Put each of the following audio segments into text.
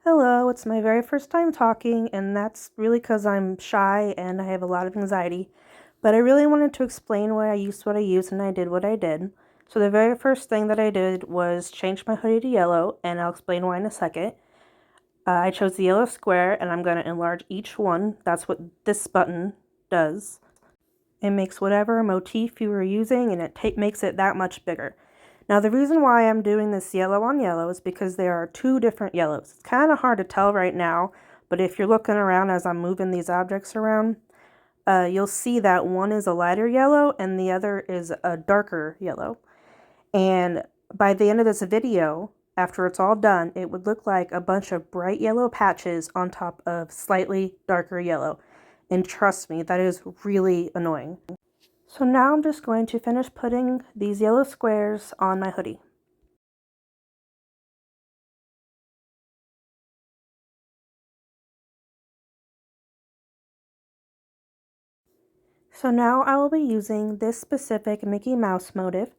Hello, it's my very first time talking, and that's really because I'm shy and I have a lot of anxiety. But I really wanted to explain why I used what I used and I did what I did. So the very first thing that I did was change my hoodie to yellow, and I'll explain why in a second. I chose the yellow square, and I'm going to enlarge each one. That's what this button does. It makes whatever motif you were using, and it makes it that much bigger. Now, the reason why I'm doing this yellow on yellow is because there are two different yellows. It's kind of hard to tell right now, but if you're looking around as I'm moving these objects around, you'll see that one is a lighter yellow and the other is a darker yellow. And by the end of this video, after it's all done, it would look like a bunch of bright yellow patches on top of slightly darker yellow. And trust me, that is really annoying. So now I'm just going to finish putting these yellow squares on my hoodie. So now I will be using this specific Mickey Mouse motif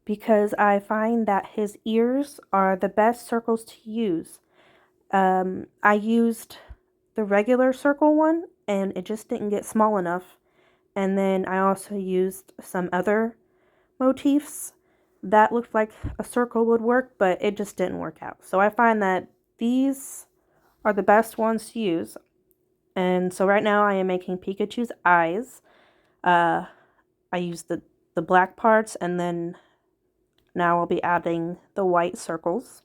because I find that his ears are the best circles to use. I used the regular circle one and it just didn't get small enough. And then I also used some other motifs that looked like a circle would work, but it just didn't work out. So I find that these are the best ones to use. And so right now I am making Pikachu's eyes. Uh, I used the black parts, and then now I'll be adding the white circles.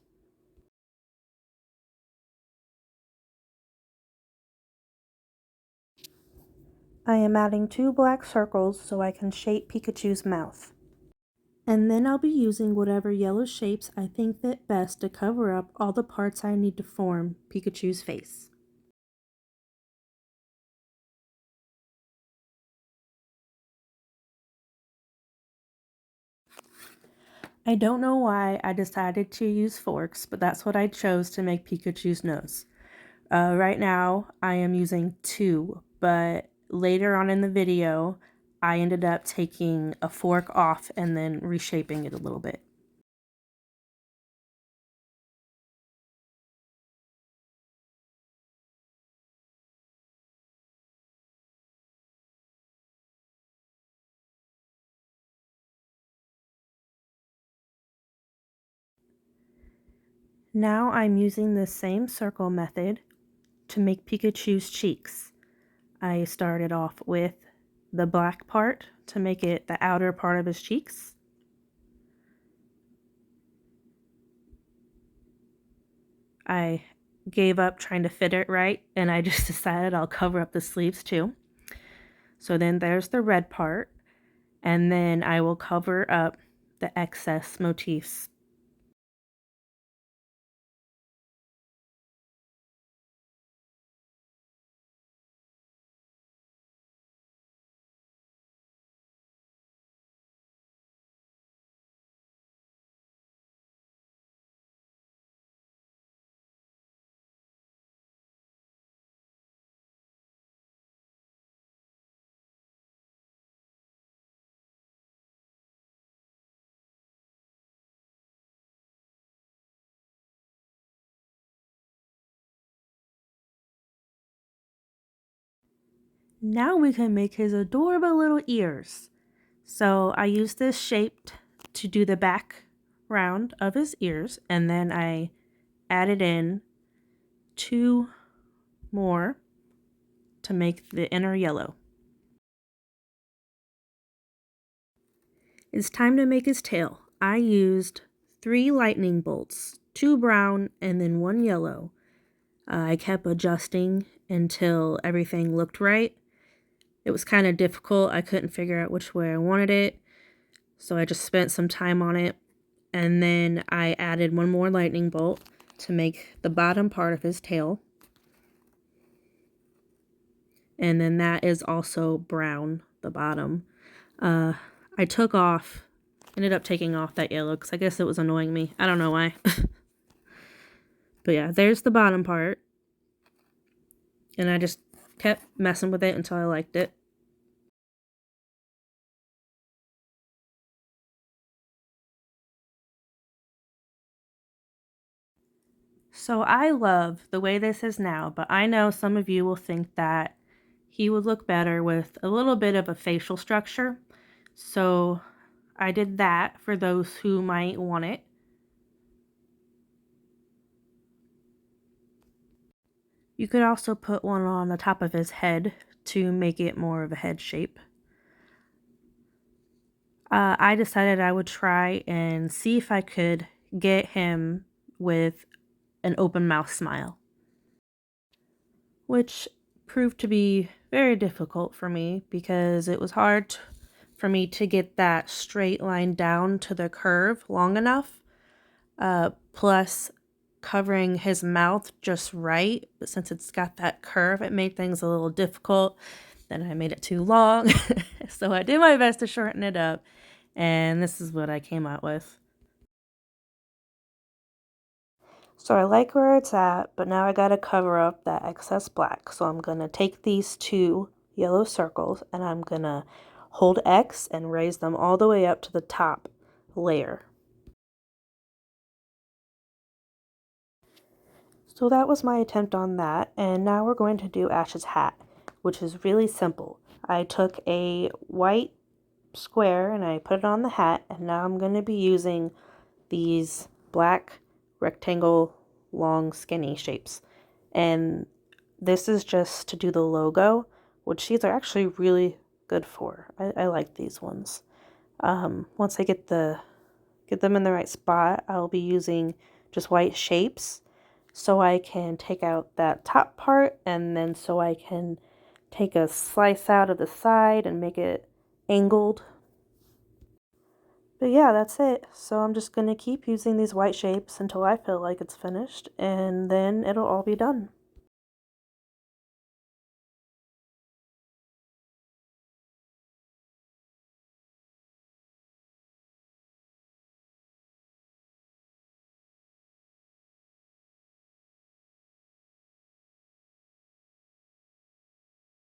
I am adding two black circles so I can shape Pikachu's mouth. And then I'll be using whatever yellow shapes I think fit best to cover up all the parts I need to form Pikachu's face. I don't know why I decided to use forks, but that's what I chose to make Pikachu's nose. Right now, I am using two, but later on in the video, I ended up taking a fork off and then reshaping it a little bit. Now I'm using the same circle method to make Pikachu's cheeks. I started off with the black part to make it the outer part of his cheeks. I gave up trying to fit it right, and I just decided I'll cover up the sleeves too. So then there's the red part, and then I will cover up the excess motifs. Now we can make his adorable little ears. So I used this shape to do the back round of his ears, and then I added in two more to make the inner yellow. It's time to make his tail. I used 3 lightning bolts, 2 brown and then 1 yellow. I kept adjusting until everything looked right. It was kind of difficult. I couldn't figure out which way I wanted it, so I just spent some time on it. And then I added 1 more lightning bolt to make the bottom part of his tail. And then that is also brown, the bottom. I ended up taking off that yellow because I guess it was annoying me. I don't know why. But yeah, there's the bottom part. And I just kept messing with it until I liked it. So I love the way this is now, but I know some of you will think that he would look better with a little bit of a facial structure. So I did that for those who might want it. You could also put one on the top of his head to make it more of a head shape. I decided I would try and see if I could get him with an open mouth smile, which proved to be very difficult for me because it was hard for me to get that straight line down to the curve long enough, plus covering his mouth just right. But since it's got that curve, it made things a little difficult. Then I made it too long. So I did my best to shorten it up, and this is what I came out with. So I like where it's at, but now I gotta cover up that excess black. So I'm gonna take these two yellow circles and I'm gonna hold X and raise them all the way up to the top layer. So that was my attempt on that, and now we're going to do Ash's hat, which is really simple. I took a white square and I put it on the hat, and now I'm going to be using these black rectangle long skinny shapes. And this is just to do the logo, which these are actually really good for. I like these ones. Once I get them in the right spot, I'll be using just white shapes so I can take out that top part, and then so I can take a slice out of the side and make it angled. But yeah, that's it. So I'm just going to keep using these white shapes until I feel like it's finished, and then it'll all be done.